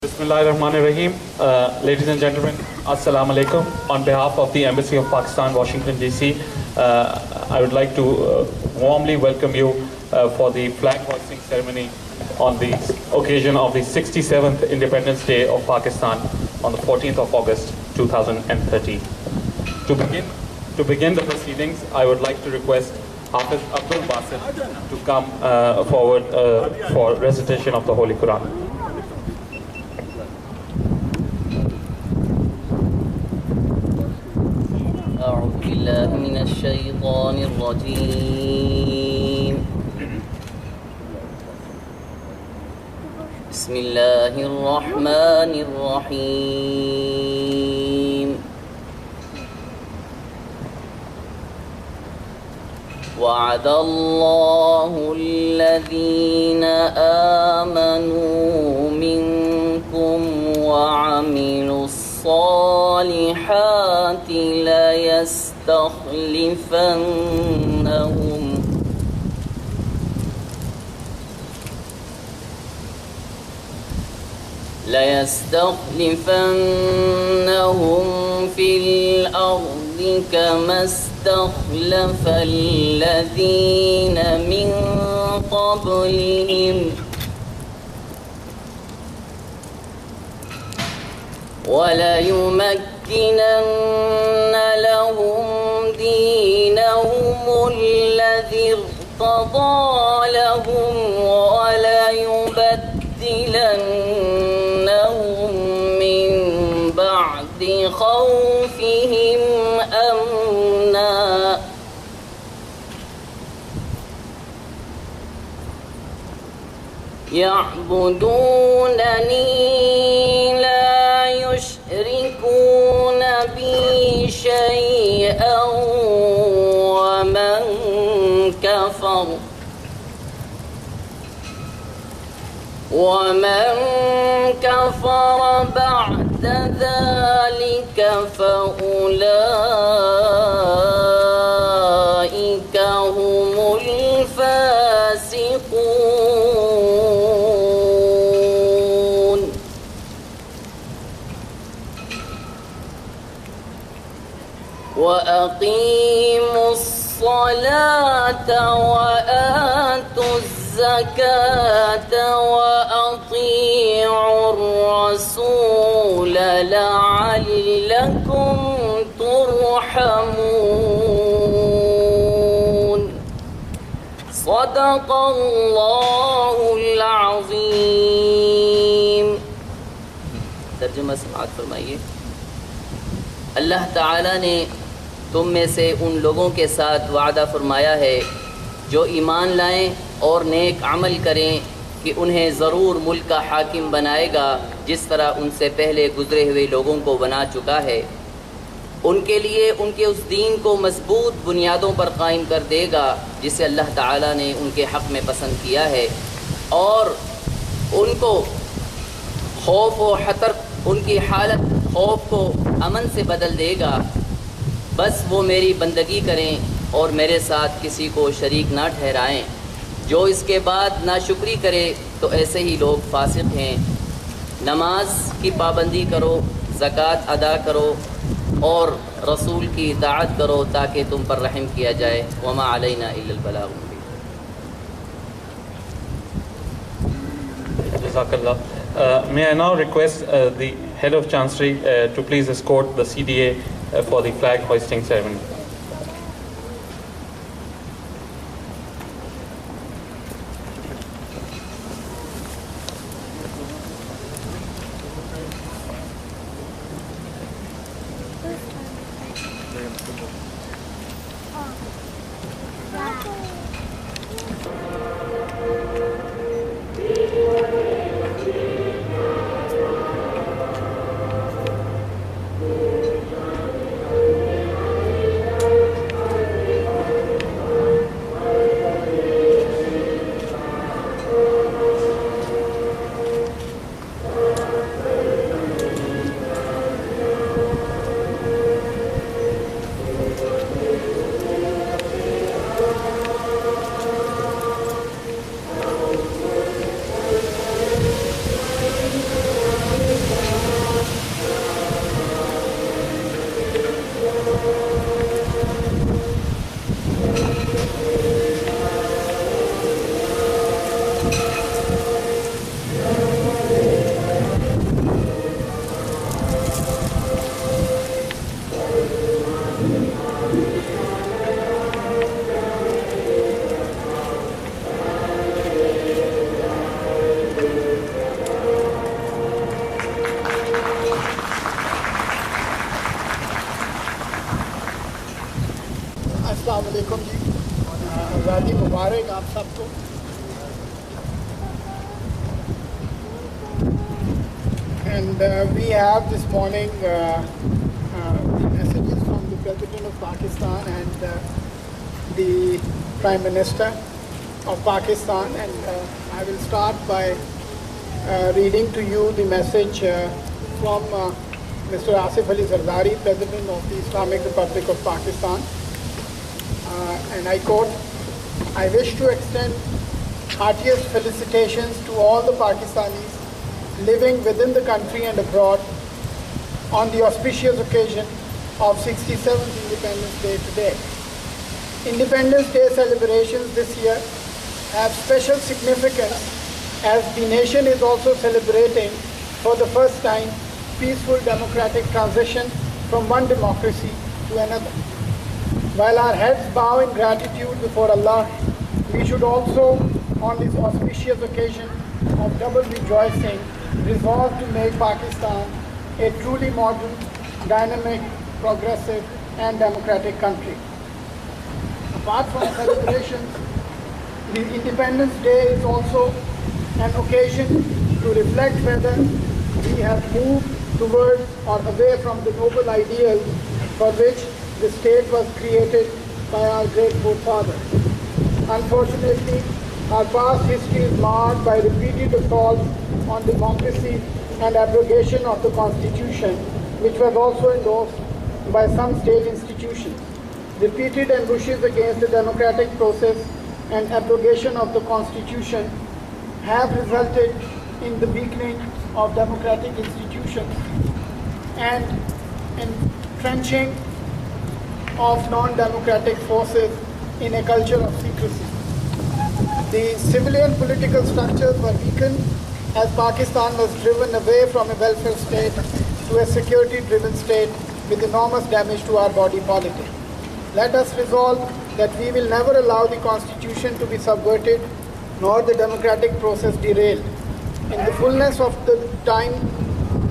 Bismillahirrahmanirrahim. Ladies and gentlemen, Assalamu alaikum. On behalf of the Embassy of Pakistan, Washington, D.C., I would like to warmly welcome you for the flag hoisting ceremony on the occasion of the 67th Independence Day of Pakistan on the 14th of August 2013. To begin the proceedings, I would like to request Hafiz Abdul Basit to come forward for recitation of the Holy Quran. أعوذ بالله من الشيطان الرجيم. بسم الله الرحمن الرحيم. وعد الله الذين آمنوا منكم وعملوا الصالحات ليستخلفنهم في الأرض كما استخلف الذين من قبلهم وليمكنن لهم دينهم الذي ارتضى لهم وليبدلنهم من بعد خوفهم أمنا يعبدونني يشركون بي شيئا ومن كفر بعد ذلك فأولئك هم الفاسقون. وأقيموا الصلاة وآتوا الزكاة وأطيعوا الرسول لعلكم ترحمون. صدق الله العظيم. तर्जुमा समाअत फरमाइए। अल्लाह ताला ने तुम में से उन लोगों के साथ वादा फरमाया है जो ईमान लाएं और नेक अमल करें कि उन्हें ज़रूर मुल्क का हाकिम बनाएगा जिस तरह उनसे पहले गुज़रे हुए लोगों को बना चुका है। उनके लिए उनके उस दीन को मजबूत बुनियादों पर कायम कर देगा जिसे अल्लाह ताला ने उनके हक़ में पसंद किया है और उनको खौफ व खतर उनकी हालत खौफ को अमन से बदल देगा। बस वो मेरी बंदगी करें और मेरे साथ किसी को शरीक ना ठहराएं। जो इसके बाद नाशुक्री करे तो ऐसे ही लोग फासिक हैं। नमाज की पाबंदी करो, ज़कात अदा करो और रसूल की इताअत करो ताकि तुम पर रहम किया जाए। वमा अलैना इल्लल बलाग मुबीन। Jazakallah. May I now request the head of Chancery to please escort the CDA for the flag hoisting ceremony. मुबारक आप सबको। And we have this morning the messages from the President of Pakistan and the Prime Minister of Pakistan, and I will start by reading to you the message from Mr. Asif Ali Zardari, President of the Islamic Republic of Pakistan. And I quote, "I wish to extend heartiest felicitations to all the Pakistanis living within the country and abroad on the auspicious occasion of 67th Independence Day today. Independence Day celebrations this year have special significance as the nation is also celebrating for the first time peaceful democratic transition from one democracy to another. While our heads bow in gratitude before Allah, we should also, on this auspicious occasion of double rejoicing, resolve to make Pakistan a truly modern, dynamic, progressive and democratic country. Apart from celebrations, the Independence Day is also an occasion to reflect whether we have moved towards or away from the noble ideals for which the state was created by our great forefathers. Unfortunately, our past history is marred by repeated assaults on democracy and abrogation of the Constitution, which was also endorsed by some state institutions. Repeated ambushes against the democratic process and abrogation of the Constitution have resulted in the weakening of democratic institutions and entrenching of non-democratic forces in a culture of secrecy. The civilian political structures were weakened as Pakistan was driven away from a welfare state to a security-driven state with enormous damage to our body politic. Let us resolve that we will never allow the Constitution to be subverted nor the democratic process derailed. In the fullness of the time,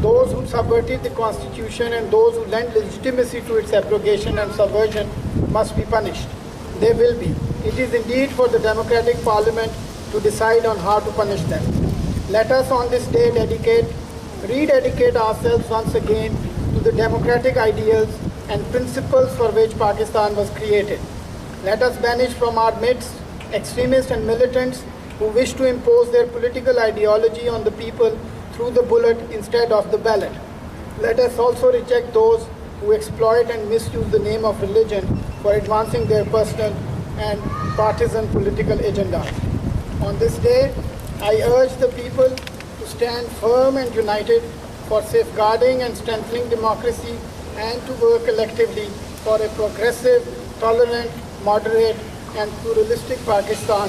those who subverted the Constitution and those who lent legitimacy to its abrogation and subversion must be punished. They will be. It is indeed for the democratic parliament to decide on how to punish them. Let us on this day rededicate ourselves once again to the democratic ideals and principles for which Pakistan was created. Let us banish from our midst extremists and militants who wish to impose their political ideology on the people through the bullet instead of the ballot. Let us also reject those who exploit and misuse the name of religion for advancing their personal and partisan political agendas. On this day, I urge the people to stand firm and united for safeguarding and strengthening democracy and to work collectively for a progressive, tolerant, moderate and pluralistic Pakistan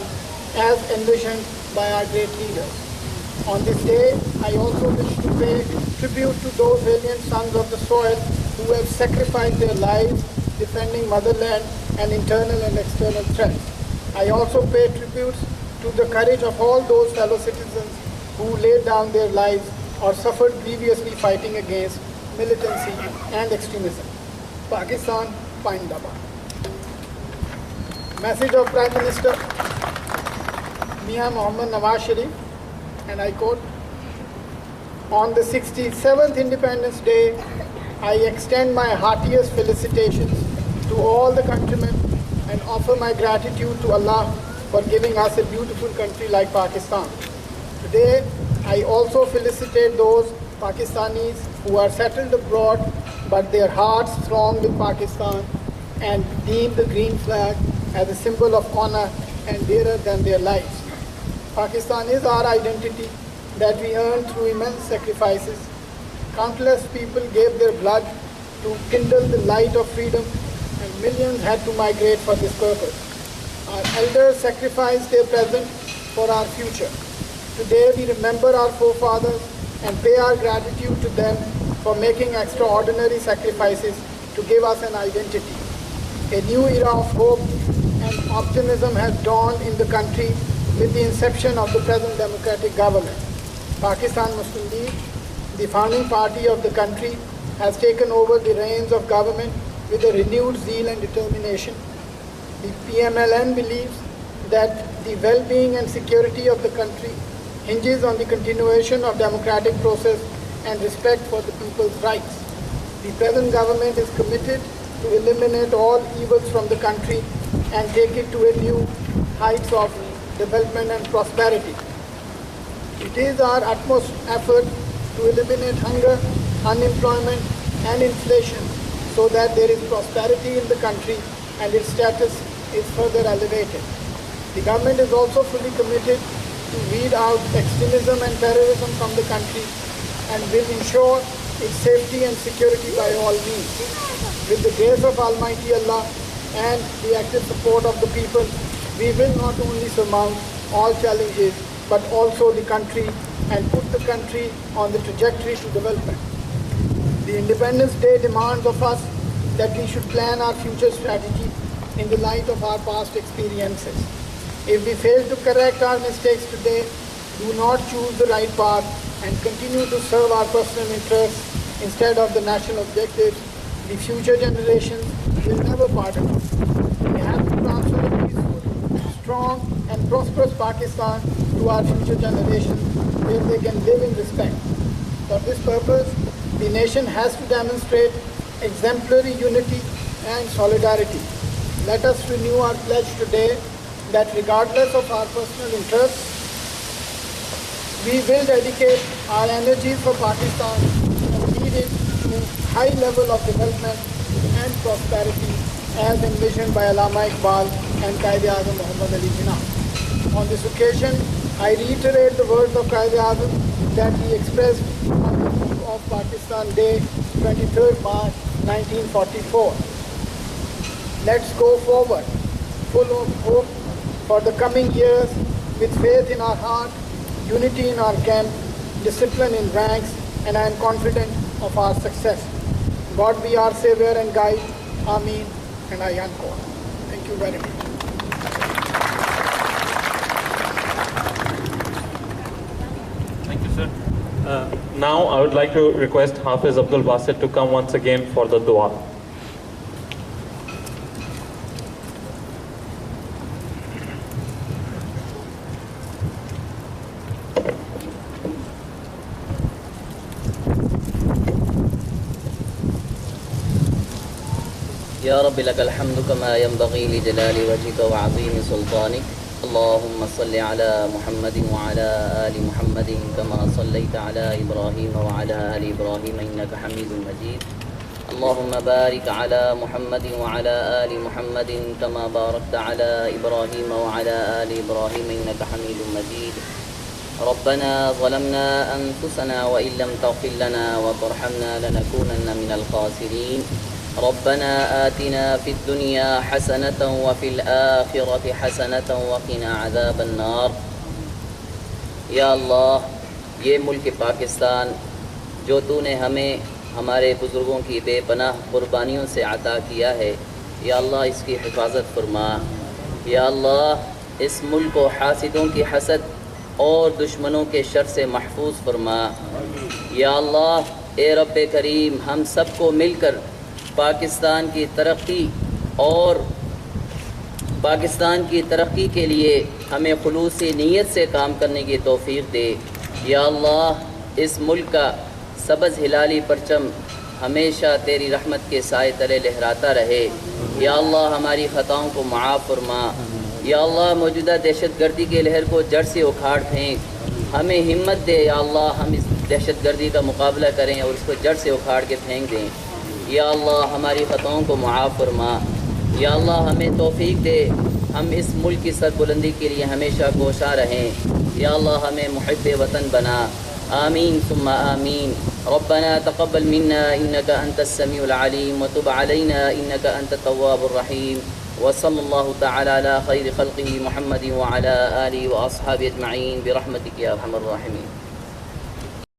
as envisioned by our great leaders. On this day, I also wish to pay tribute to those valiant sons of the soil who have sacrificed their lives defending motherland and internal and external threats. I also pay tributes to the courage of all those fellow citizens who laid down their lives or suffered grievously fighting against militancy and extremism. Pakistan, Pindabad. Message of Prime Minister Mian Mohammad Nawaz Sharif, and I quote, "On the 67th Independence Day, I extend my heartiest felicitations to all the countrymen and offer my gratitude to Allah for giving us a beautiful country like Pakistan. Today, I also felicitate those Pakistanis who are settled abroad but their hearts throng with Pakistan and deem the green flag as a symbol of honor and dearer than their lives. Pakistan is our identity that we earned through immense sacrifices. Countless people gave their blood to kindle the light of freedom, and millions had to migrate for this purpose. Our elders sacrificed their present for our future. Today we remember our forefathers and pay our gratitude to them for making extraordinary sacrifices to give us an identity. A new era of hope and optimism has dawned in the country with the inception of the present democratic government. Pakistan Muslim League, the founding party of the country, has taken over the reins of government with a renewed zeal and determination. The PMLN believes that the well-being and security of the country hinges on the continuation of democratic process and respect for the people's rights. The present government is committed to eliminate all evils from the country and take it to a new heights of development and prosperity. It is our utmost effort to eliminate hunger, unemployment and inflation so that there is prosperity in the country and its status is further elevated. The government is also fully committed to weed out extremism and terrorism from the country and will ensure its safety and security by all means. With the grace of Almighty Allah and the active support of the people, we will not only surmount all challenges but also the country and put the country on the trajectory to development. The Independence Day demands of us that we should plan our future strategy in the light of our past experiences. If we fail to correct our mistakes today, do not choose the right path and continue to serve our personal interests instead of the national objectives, the future generations will never pardon us. We have to transfer a peaceful, strong and prosperous Pakistan to our future generations where they can live in respect. For this purpose, the nation has to demonstrate exemplary unity and solidarity. Let us renew our pledge today that regardless of our personal interests, we will dedicate our energies for Pakistan and lead it to high level of development and prosperity as envisioned by Allama Iqbal and Qaid-e-Azam Muhammad Ali Jinnah. On this occasion, I reiterate the words of Qaid-e-Azam that he expressed on the eve of Pakistan Day, 23rd March 1944. Let's go forward, full of hope for the coming years, with faith in our heart, unity in our camp, discipline in ranks, and I am confident of our success. God be our Savior and guide. Ameen. And I unquote. Thank you very much. Thank you, sir. Now I would like to request Hafiz Abdul Basit to come once again for the dua. या रब्बी लकल हम्दु कमा यंबगी लिजलाली वजहिका व अज़ीम सुल्तानिक अल्लाहुम्मा सल्लि अला मुहम्मदिन व अला आलि मुहम्मदिन कमा सल्लैता अला इब्राहीम व अला आलि इब्राहीम इन्नका हमीदुम मजीद अल्लाहुम्मा बारिक अला मुहम्मदिन व अला आलि मुहम्मदिन कमा बारकता अला इब्राहीम व अला आलि इब्राहीम इन्नका हमीदुम मजीद रब्बना ज़लमना अनफुसना व इन लम तग़फिर लना व तरहमना लनकूनन्ना मिनल ख़ासिरीन रब्बना आतिना फ़िद दुनिया हसनतन व फ़िल आखिरति हसनतन व क़िना अज़ाबन्नार। या अल्लाह, ये मुल्क पाकिस्तान जो तूने हमें हमारे बुज़ुर्गों की बेपनाह क़ुरबानियों से अता किया है, या अल्लाह इसकी हिफाजत फरमा। या अल्लाह, इस मुल्क को हासिदों की हसद और दुश्मनों के शर से महफूज फरमा। या अल्लाह, ए रब्बे करीम, हम सबको मिलकर पाकिस्तान की तरक्की के लिए हमें खुलूसी नीयत से काम करने की तौफ़ीक़ दे। या अल्लाह, इस मुल्क का सबज़ हिलाली परचम हमेशा तेरी रहमत के साए तले लहराता रहे। या अल्लाह, हमारी ख़ताओं को माफ़ फरमा। या अल्लाह, मौजूदा दहशत गर्दी के लहर को जड़ से उखाड़ फेंक। हमें हिम्मत दे या अल्लाह, हम इस दहशत गर्दी का मुकाबला करें और इसको जड़ से उखाड़ के फेंक दें। या अल्लाह, हमारी ख़ताओं को माफ़ फरमा। या अल्लाह, हमें तौफ़ीक़ दे, हम इस मुल्क की सरबुलंदी के लिए हमेशा कोशा रहें। या अल्लाह, हमें मुहिब्बे वतन बना। आमीन सुम्मा आमीन। रब्बना तक़ब्बल मिन्ना इन्नका अंतस समीउल अलीम व तुब अलैना इन्नका अंतत तव्वाबुर रहीम। व सल्लल्लाहु तआला अला खैरि ख़ल्क़िही मुहम्मदिन व अला आलिहि व अस्हाबिही अजमईन बिरहमतिका या अरहमर राहिमीन।